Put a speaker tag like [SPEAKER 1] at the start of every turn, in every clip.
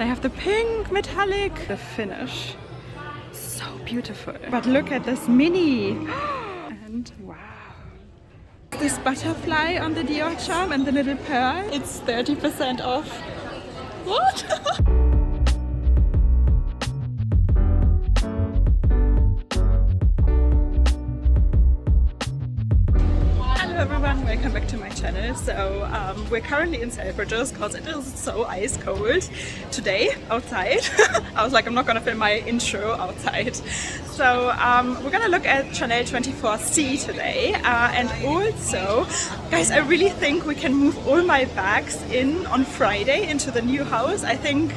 [SPEAKER 1] They have the pink metallic, the finish. So beautiful. But look at this mini. And wow. This butterfly on the Dior charm and the little pearl. It's 30% off. What? Everyone, welcome back to my channel. So we're currently in Selfridges because it is so ice cold today outside. I was like, I'm not gonna film my intro outside. So we're gonna look at Chanel 24C today, and also, guys, I really think we can move all my bags in on Friday into the new house. I think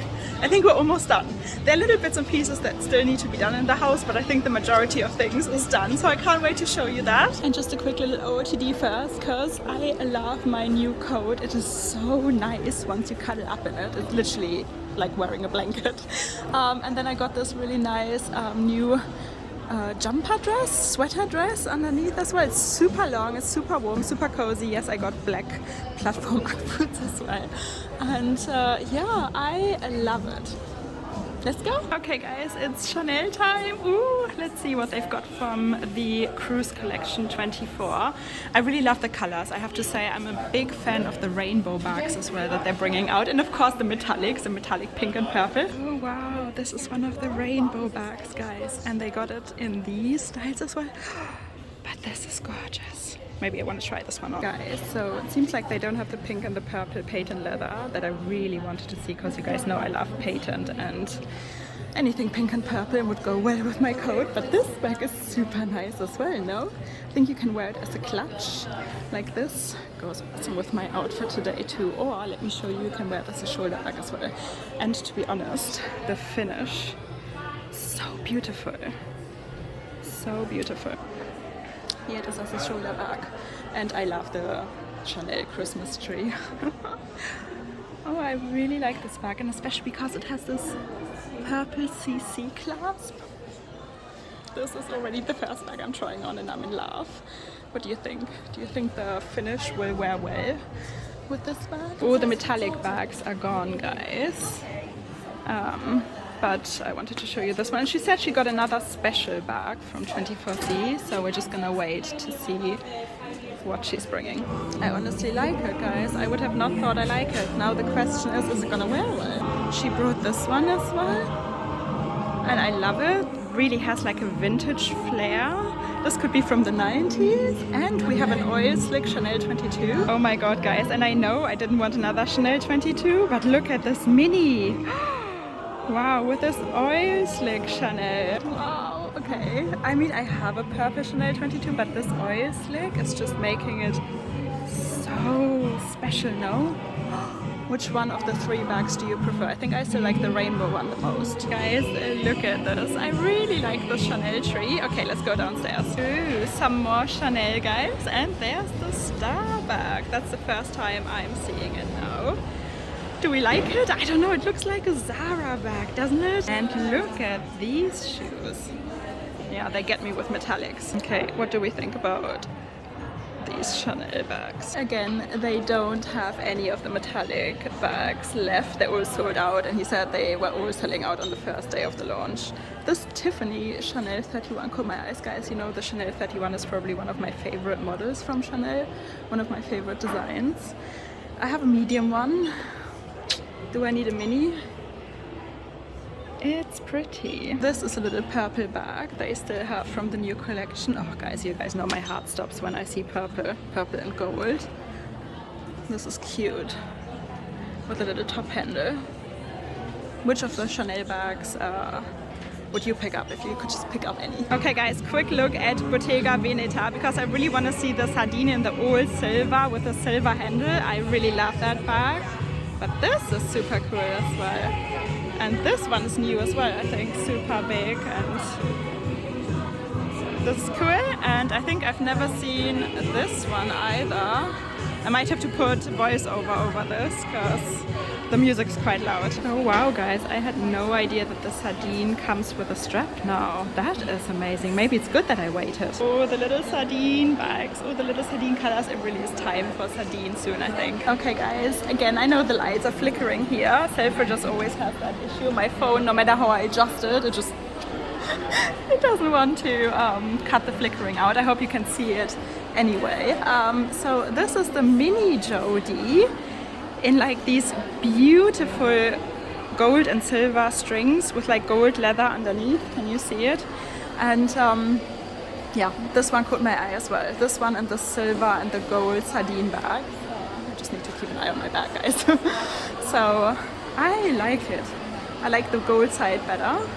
[SPEAKER 1] we're almost done. There are little bits and pieces that still need to be done in the house, but I think the majority of things is done. So I can't wait to show you that. And just a quick little OOTD first, because I love my new coat. It is so nice once you cuddle up in it. It's literally like wearing a blanket. And then I got this really nice new jumper dress, sweater dress underneath as well. It's super long, it's super warm, super cozy. Yes, I got black platform Ugg boots as well. And yeah, I love it. Let's go. Okay guys, it's Chanel time. Ooh, let's see what they've got from the Cruise Collection 24. I really love the colors. I have to say I'm a big fan of the rainbow bags as well that they're bringing out. And of course the metallics, the metallic pink and purple. Oh wow, this is one of the rainbow bags, guys. And they got it in these styles as well. But this is gorgeous. Maybe I want to try this one on. Guys, so it seems like they don't have the pink and the purple patent leather that I really wanted to see, because you guys know I love patent and anything pink and purple would go well with my coat. But this bag is super nice as well, no? I think you can wear it as a clutch like this. Goes awesome with my outfit today too. Or let me show you, you can wear it as a shoulder bag as well. And to be honest, the finish, so beautiful. So beautiful. Here it is as a shoulder bag, and I love the Chanel Christmas tree. Oh, I really like this bag, and especially because it has this purple CC clasp. This is already the first bag I'm trying on and I'm in love. What do you think? Do you think the finish will wear well with this bag? All the metallic bags are gone, guys. But I wanted to show you this one. And she said she got another special bag from 24C, so we're just gonna wait to see what she's bringing. I honestly like it, guys. I would have not thought I like it. Now the question is it gonna wear well? She brought this one as well, and I love it. Really has like a vintage flair. This could be from the 90s. And we have an oil slick Chanel 22. Oh my god, guys. And I know I didn't want another Chanel 22, but look at this mini. Wow, with this oil slick Chanel. Wow, okay. I mean, I have a purple Chanel 22, but this oil slick is just making it so special, no? Which one of the three bags do you prefer? I think I still like the rainbow one the most. Guys, look at this. I really like the Chanel tree. Okay, let's go downstairs. Ooh, some more Chanel, guys. And there's the star bag. That's the first time I'm seeing it now. Do we like it? I don't know, it looks like a Zara bag, doesn't it? And look at these shoes. Yeah, they get me with metallics. Okay, what do we think about these Chanel bags? Again, they don't have any of the metallic bags left. They're all sold out, and he said they were all selling out on the first day of the launch. This Tiffany Chanel 31 caught my eyes, guys. You know, the Chanel 31 is probably one of my favorite models from Chanel, one of my favorite designs. I have a medium one. Do I need a mini? It's pretty. This is a little purple bag they still have from the new collection. Oh guys, you guys know my heart stops when I see purple and gold. This is cute. With a little top handle. Which of the Chanel bags would you pick up if you could just pick up any? Okay guys, quick look at Bottega Veneta, because I really want to see the sardine in the old silver with the silver handle. I really love that bag. But this is super cool as well. And this one is new as well, I think. Super big, and this is cool. And I think I've never seen this one either. I might have to put voiceover over this, because The music's quite loud. Oh wow, guys, I had no idea that the sardine comes with a strap now. That is amazing. Maybe it's good that I waited. Oh, the little sardine bags. Oh, the little sardine colors. It really is time for sardine soon, I think. Okay, guys, again, I know the lights are flickering here. Selfridges always have that issue. My phone, no matter how I adjust it, it just it doesn't want to cut the flickering out. I hope you can see it anyway. So this is the mini Jodie in like these beautiful gold and silver strings with like gold leather underneath. Can you see it? And yeah, this one caught my eye as well. This one and the silver and the gold sardine bag. I just need to keep an eye on my bag, guys. So I like it. I like the gold side better.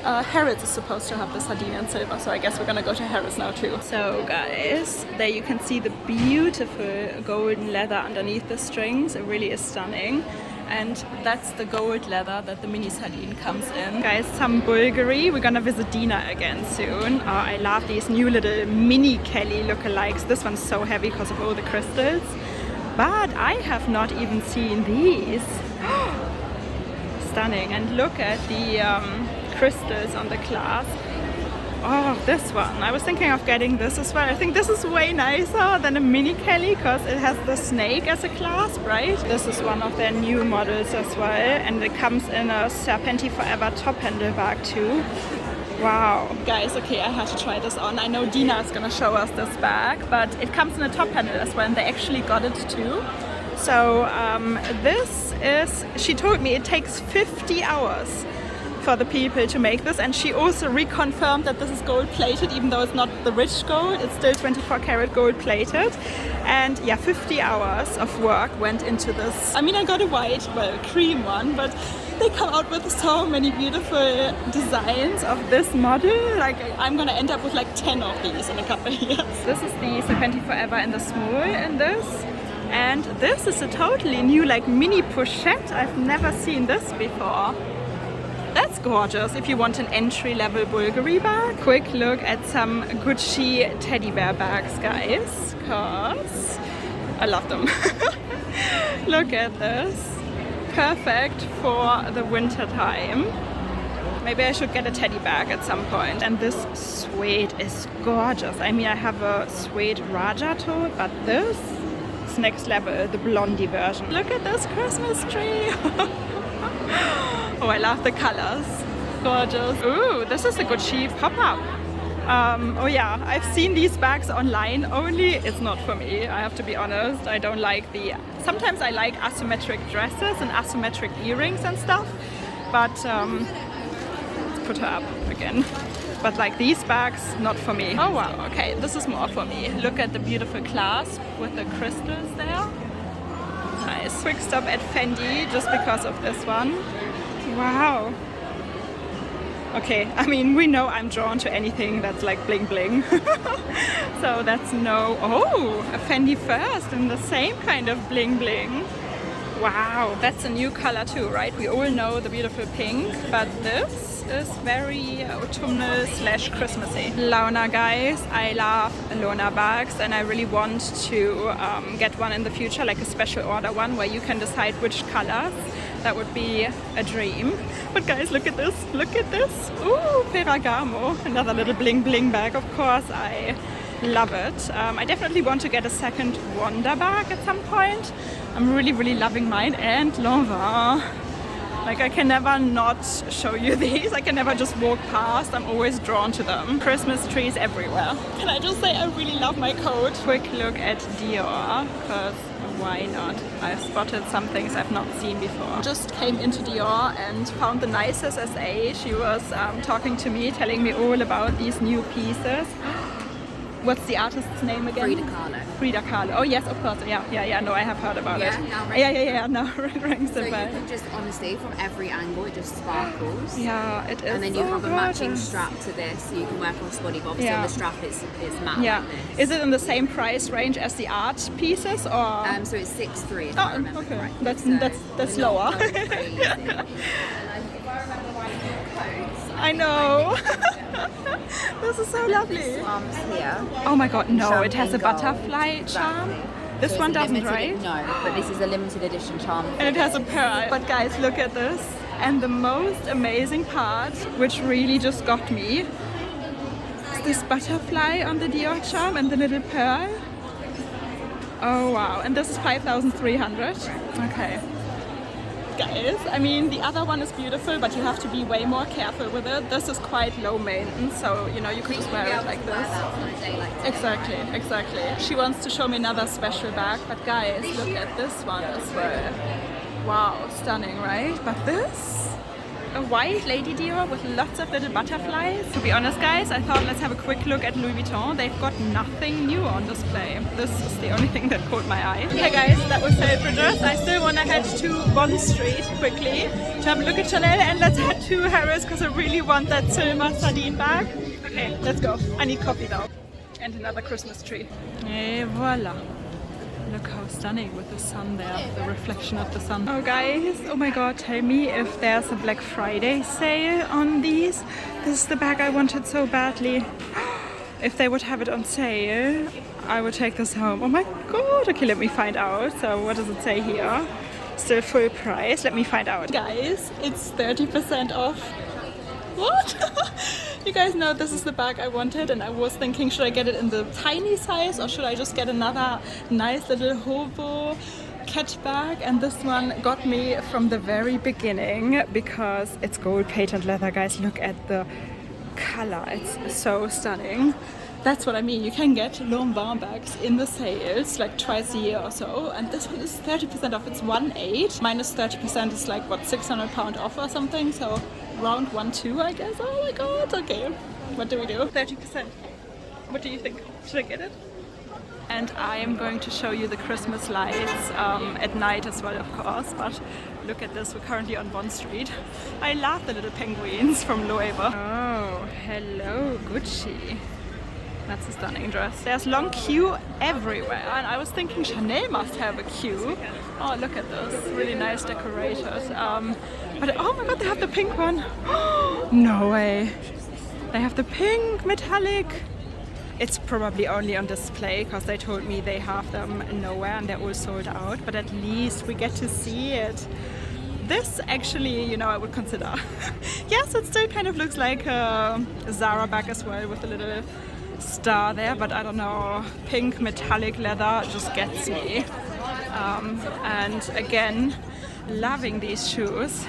[SPEAKER 1] Harrods is supposed to have the sardine and silver, so I guess we're gonna go to Harrods now too. So guys, there you can see the beautiful golden leather underneath the strings. It really is stunning. And that's the gold leather that the mini sardine comes in. Guys, some Bvlgari. We're gonna visit Dina again soon. I love these new little mini Kelly lookalikes. This one's so heavy because of all the crystals. But I have not even seen these. Stunning. And look at the crystals on the clasp. Oh, this one. I was thinking of getting this as well. I think this is way nicer than a mini Kelly because it has the snake as a clasp, right? This is one of their new models as well, and it comes in a Serpenti Forever top handle bag too. Wow. Guys, okay, I have to try this on. I know Dina is gonna show us this bag, but it comes in a top handle as well, and they actually got it too. So this is, she told me it takes 50 hours for the people to make this, and she also reconfirmed that this is gold plated, even though it's not the rich gold, it's still 24 karat gold plated. And yeah, 50 hours of work went into this. I mean, I got a white, well, cream one, but they come out with so many beautiful designs of this model. Like, I'm gonna end up with like 10 of these in a couple of years. This is the Serpenti Forever in the small in this. And this is a totally new like mini pochette. I've never seen this before. That's gorgeous if you want an entry-level Bvlgari bag. Quick look at some Gucci teddy bear bags, guys, because I love them. Look at this. Perfect for the winter time. Maybe I should get a teddy bag at some point. And this suede is gorgeous. I mean, I have a suede Raja tote, but this is next level, the blondie version. Look at this Christmas tree. Oh, I love the colors. Gorgeous. Ooh, this is a Gucci pop-up. Oh yeah, I've seen these bags online only. It's not for me, I have to be honest. I don't like the... Sometimes I like asymmetric dresses and asymmetric earrings and stuff. But let's put her up again. But like these bags, not for me. Oh wow, okay, this is more for me. Look at the beautiful clasp with the crystals there. Nice. Quick stop at Fendi just because of this one. Wow. Okay, I mean, we know I'm drawn to anything that's like bling bling. So that's no... Oh, a Fendi first in the same kind of bling bling. Wow, that's a new color too, right? We all know the beautiful pink, but this is very autumnal / Christmassy. Launa, guys, I love Launa bags, and I really want to get one in the future, like a special order one where you can decide which colors. That would be a dream. But guys, look at this, look at this. Ooh, Ferragamo, another little bling bling bag. Of course, I love it. I definitely want to get a second Wonder bag at some point. I'm really, really loving mine. And Lanvin. Like, I can never not show you these. I can never just walk past. I'm always drawn to them. Christmas trees everywhere. Can I just say I really love my coat? Quick look at Dior, because why not? I've spotted some things I've not seen before. Just came into Dior and found the nicest SA. She was talking to me, telling me all about these new pieces. What's the artist's name again?
[SPEAKER 2] Frida Kahlo.
[SPEAKER 1] Frida Kahlo. Oh yes, of course. Yeah. No, I have heard about it.
[SPEAKER 2] Now
[SPEAKER 1] Yeah. No, it rings a bell.
[SPEAKER 2] So you can just honestly, from every angle, it just sparkles.
[SPEAKER 1] Yeah, it is.
[SPEAKER 2] And then you have a matching strap to this, so you can wear crossbody. But obviously, on the strap, it's matte.
[SPEAKER 1] Yeah.
[SPEAKER 2] Like this.
[SPEAKER 1] Is it in the same price range as the art pieces, or?
[SPEAKER 2] So it's 6'3" if I remember
[SPEAKER 1] okay.
[SPEAKER 2] correctly.
[SPEAKER 1] That's lower.
[SPEAKER 2] If I remember rightly, coats.
[SPEAKER 1] I know. This is so lovely.
[SPEAKER 2] This arm's here.
[SPEAKER 1] Oh my god, no, it has a
[SPEAKER 2] Champagne gold.
[SPEAKER 1] butterfly charm.
[SPEAKER 2] Exactly.
[SPEAKER 1] This
[SPEAKER 2] So
[SPEAKER 1] one
[SPEAKER 2] it's a
[SPEAKER 1] doesn't,
[SPEAKER 2] limited-
[SPEAKER 1] right?
[SPEAKER 2] No, but this is a limited edition charm.
[SPEAKER 1] And it has a pearl. But guys, look at this. And the most amazing part, which really just got me, is this butterfly on the Dior charm and the little pearl. Oh wow, and this is 5,300. Okay. Guys, I mean, the other one is beautiful, but you have to be way more careful with it. This is quite low maintenance, so you know, you could just wear it like this. Exactly, exactly. She wants to show me another special bag, but guys, look at this one as well. Wow, stunning, right? But this, a white Lady Dior with lots of little butterflies. To be honest, guys, I thought let's have a quick look at Louis Vuitton. They've got nothing new on display. This is the only thing that caught my eye. Okay guys, that was Selfridges. I still want to head to Bond Street quickly to have a look at Chanel, and let's head to Harrods because I really want that silver sardine bag. Okay, let's go. I need coffee though. And another Christmas tree. Et voila. Look how stunning with the sun there, the reflection of the sun. Oh guys, oh my god, tell me if there's a Black Friday sale on these. This is the bag I wanted so badly. If they would have it on sale, I would take this home. Oh my god, okay, let me find out. So what does it say here? Still full price, let me find out. Guys, it's 30% off. What? You guys know this is the bag I wanted, and I was thinking, should I get it in the tiny size or should I just get another nice little hobo cat bag? And this one got me from the very beginning because it's gold patent leather, guys. Look at the color, it's so stunning. That's what I mean. You can get Lombard bags in the sales like twice a year or so, and this one is 30% off. It's 1.8 minus 30% is like what, £600 off or something. So around 1.2, I guess. Oh my god. Okay, what do we do? 30%. What do you think? Should I get it? And I am going to show you the Christmas lights at night as well, of course. But look at this. We're currently on Bond Street. I love the little penguins from Louis Vuitton. Oh, hello, Gucci. That's a stunning dress. There's long queue everywhere, and I was thinking Chanel must have a queue. Oh, look at this, really nice decorated. But oh my god, they have the pink one. No way. They have the pink metallic. It's probably only on display because they told me they have them nowhere and they're all sold out. But at least we get to see it. This actually, you know, I would consider. Yes, it still kind of looks like a Zara bag as well with a little star there, but I don't know, pink metallic leather just gets me. And again, loving these shoes.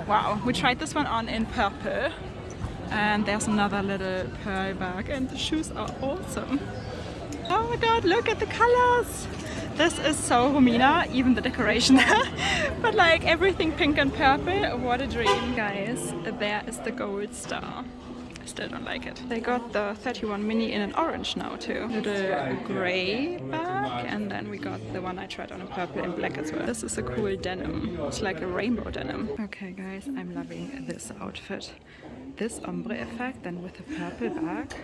[SPEAKER 1] Wow, we tried this one on in purple, and there's another little pearl bag, and the shoes are awesome. Oh my god, look at the colors. This is so Romina, even the decoration. But like everything pink and purple, what a dream. Guys, there is the gold star. Still don't like it. They got the 31 mini in an orange now too. Little grey bag, and then we got the one I tried on in purple and black as well. This is a cool denim. It's like a rainbow denim. Okay guys, I'm loving this outfit. This ombre effect, then with a purple bag.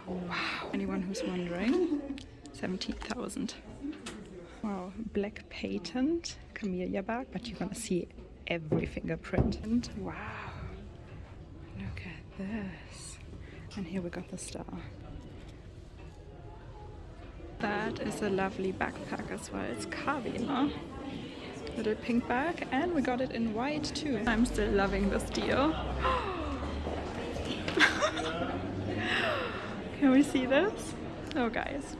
[SPEAKER 1] Wow. Anyone who's wondering, 17,000. Wow, black patent camellia bag, but you're gonna see every fingerprint. And wow. Look at this. And here we got the star. That is a lovely backpack as well. It's Carvina. Little pink bag, and we got it in white too. I'm still loving this deal. Can we see this? Oh guys.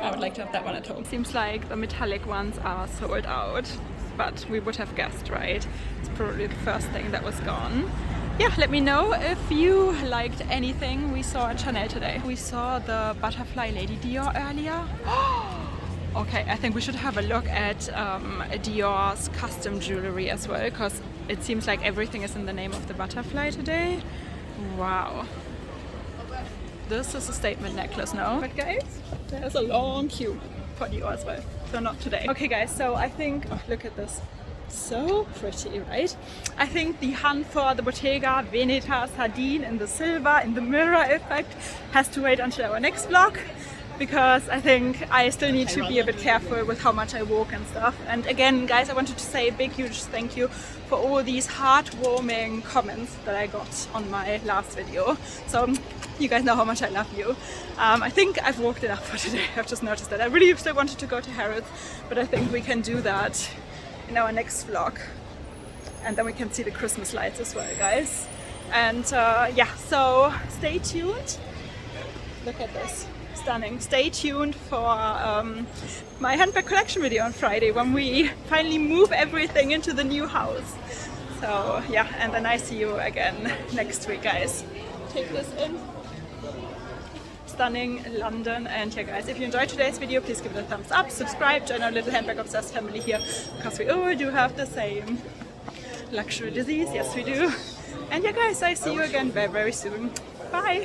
[SPEAKER 1] I would like to have that one at home. Seems like the metallic ones are sold out, but we would have guessed, right? It's probably the first thing that was gone. Yeah, let me know if you liked anything we saw at Chanel today. We saw the butterfly Lady Dior earlier. Okay, I think we should have a look at Dior's custom jewelry as well, because it seems like everything is in the name of the butterfly today. Wow. This is a statement necklace now. But guys, there's a long queue for Dior as well. So not today. Okay guys, so I think, oh, look at this. So pretty, right? I think the hunt for the Bottega Veneta sardine in the silver, in the mirror effect, has to wait until our next vlog. because I think I still need to be a bit careful with how much I walk and stuff. And again, guys, I wanted to say a big huge thank you for all these heartwarming comments that I got on my last video. So you guys know how much I love you. I think I've walked enough for today. I've just noticed that. I really still wanted to go to Harrods, but I think we can do that in our next vlog. And then we can see the Christmas lights as well, guys. And yeah, so stay tuned. Look at this. Stunning. Stay tuned for my handbag collection video on Friday when we finally move everything into the new house. So yeah, and then I see you again next week, guys. Take this in. Stunning London. And yeah, guys, if you enjoyed today's video, please give it a thumbs up, subscribe, join our little handbag obsessed family here, because we all do have the same luxury disease. Yes, we do. And yeah, guys, I see you again very, very soon. Bye.